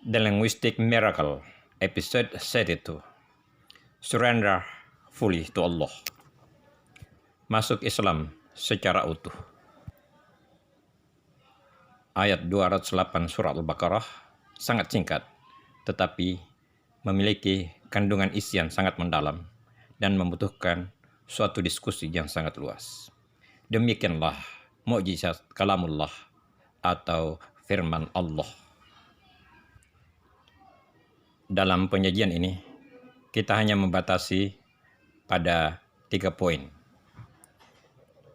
The Linguistic Miracle, episode 32. Surrender fully to Allah. Masuk Islam secara utuh. Ayat 208 surat Al-Baqarah sangat singkat, tetapi memiliki kandungan isian sangat mendalam dan membutuhkan suatu diskusi yang sangat luas. Demikianlah mukjizat kalamullah atau firman Allah. Dalam penyajian ini, kita hanya membatasi pada 3 poin.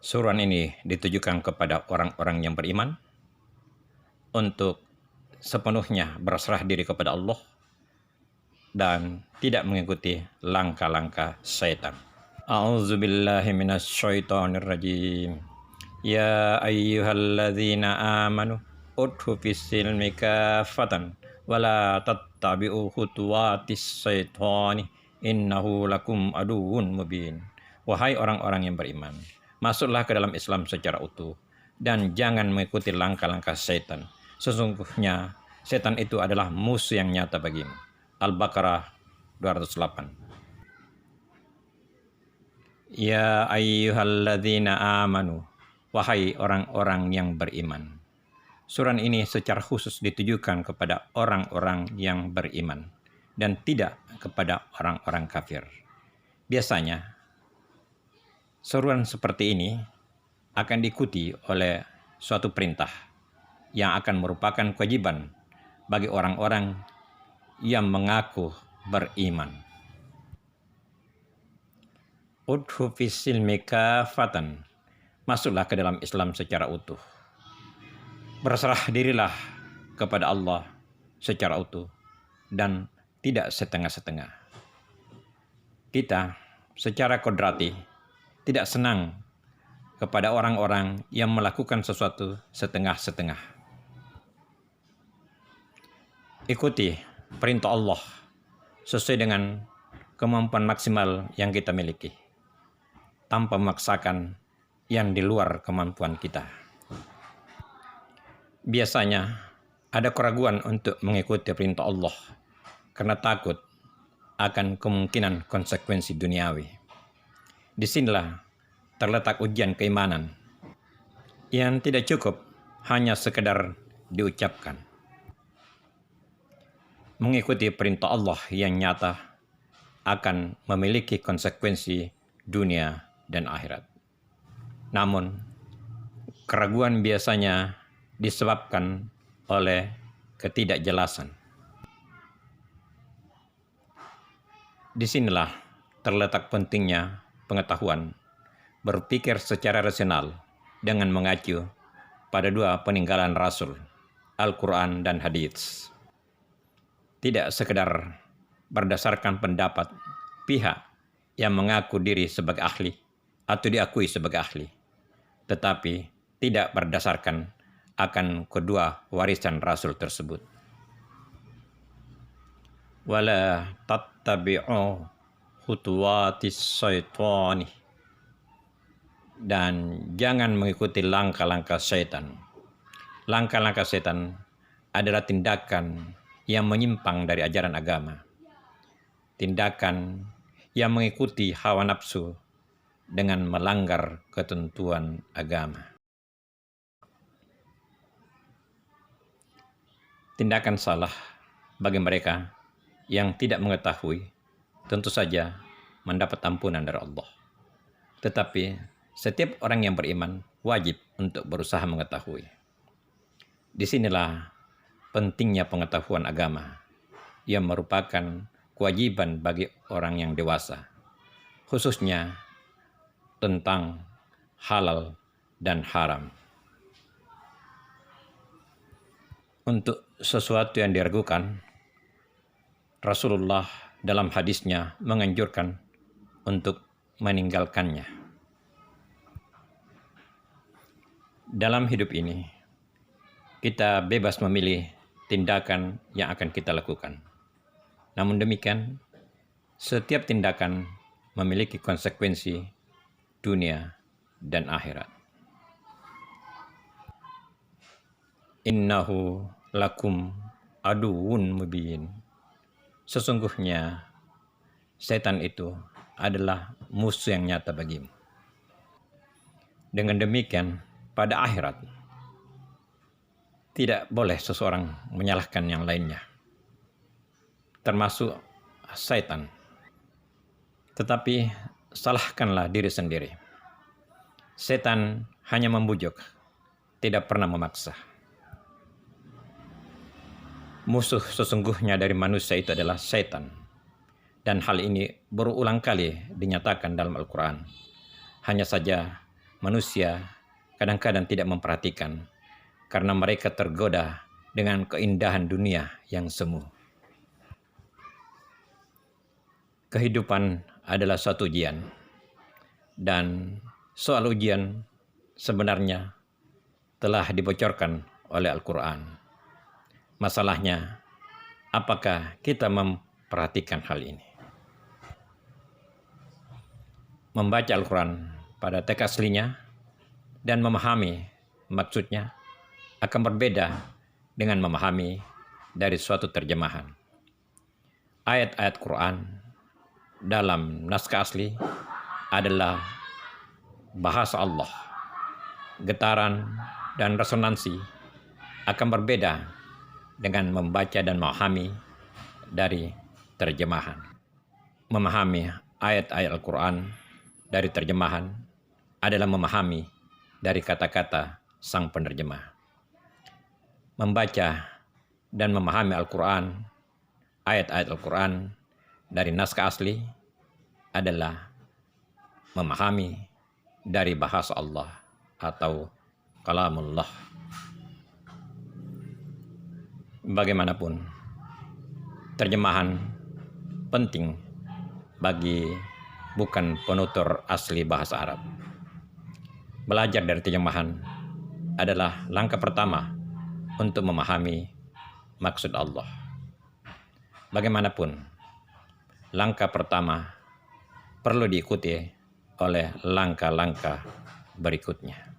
Surat ini ditujukan kepada orang-orang yang beriman untuk sepenuhnya berserah diri kepada Allah dan tidak mengikuti langkah-langkah syaitan. A'udzubillahi minasyaitonirrajim. Ya ayyuhalladzina amanu udhu fis-silmi kafatan wala tattabi'u khutuwatis syaitani innahu lakum aduwwun mubin. Wahai orang-orang yang beriman, masuklah ke dalam Islam secara utuh dan jangan mengikuti langkah-langkah syaitan. Sesungguhnya setan itu adalah musuh yang nyata bagimu. Al-Baqarah 208. Ya ayyuhalladzina amanu, wahai orang-orang yang beriman. Surat ini secara khusus ditujukan kepada orang-orang yang beriman dan tidak kepada orang-orang kafir. Biasanya, seruan seperti ini akan diikuti oleh suatu perintah yang akan merupakan kewajiban bagi orang-orang yang mengaku beriman. Udhu fis-silmi kafatan, masuklah ke dalam Islam secara utuh. Berserah dirilah kepada Allah secara utuh dan tidak setengah-setengah. Kita secara kodrati tidak senang kepada orang-orang yang melakukan sesuatu setengah-setengah. Ikuti perintah Allah sesuai dengan kemampuan maksimal yang kita miliki, tanpa memaksakan yang di luar kemampuan kita. Biasanya ada keraguan untuk mengikuti perintah Allah karena takut akan kemungkinan konsekuensi duniawi. Disinilah terletak ujian keimanan yang tidak cukup hanya sekedar diucapkan. Mengikuti perintah Allah yang nyata akan memiliki konsekuensi dunia dan akhirat. Namun, keraguan biasanya disebabkan oleh ketidakjelasan. Disinilah terletak pentingnya pengetahuan, berpikir secara rasional dengan mengacu pada 2 peninggalan Rasul, Al-Quran dan Hadits. Tidak sekedar berdasarkan pendapat pihak yang mengaku diri sebagai ahli atau diakui sebagai ahli, tetapi tidak berdasarkan akan kedua warisan Rasul tersebut. Wala tattabi'u khutuwatis syaitani, dan jangan mengikuti langkah-langkah syaitan. Langkah-langkah syaitan adalah tindakan yang menyimpang dari ajaran agama. Tindakan yang mengikuti hawa nafsu dengan melanggar ketentuan agama. Tindakan salah bagi mereka yang tidak mengetahui tentu saja mendapat ampunan dari Allah. Tetapi setiap orang yang beriman wajib untuk berusaha mengetahui. Disinilah pentingnya pengetahuan agama yang merupakan kewajiban bagi orang yang dewasa, khususnya tentang halal dan haram. Untuk sesuatu yang diragukan, Rasulullah dalam hadisnya menganjurkan untuk meninggalkannya. Dalam hidup ini, kita bebas memilih tindakan yang akan kita lakukan. Namun demikian, setiap tindakan memiliki konsekuensi dunia dan akhirat. Innahu lakum aduun mubin. Sesungguhnya setan itu adalah musuh yang nyata bagimu. Dengan demikian, pada akhirat tidak boleh seseorang menyalahkan yang lainnya, termasuk setan. Tetapi salahkanlah diri sendiri. Setan hanya membujuk, tidak pernah memaksa. Musuh sesungguhnya dari manusia itu adalah setan. Dan hal ini berulang kali dinyatakan dalam Al-Quran. Hanya saja manusia kadang-kadang tidak memperhatikan karena mereka tergoda dengan keindahan dunia yang semu. Kehidupan adalah suatu ujian, dan soal ujian sebenarnya telah dibocorkan oleh Al-Quran. Masalahnya, apakah kita memperhatikan hal ini? Membaca Al-Quran pada teks aslinya dan memahami maksudnya akan berbeda dengan memahami dari suatu terjemahan. Ayat-ayat Quran dalam naskah asli adalah bahasa Allah. Getaran dan resonansi akan berbeda dengan membaca dan memahami dari terjemahan. Memahami ayat-ayat Al-Quran dari terjemahan adalah memahami dari kata-kata sang penerjemah. Membaca dan memahami Al-Quran, ayat-ayat Al-Quran dari naskah asli adalah memahami dari bahasa Allah atau kalamullah. Bagaimanapun, terjemahan penting bagi bukan penutur asli bahasa Arab. Belajar dari terjemahan adalah langkah pertama untuk memahami maksud Allah. Bagaimanapun, langkah pertama perlu diikuti oleh langkah-langkah berikutnya.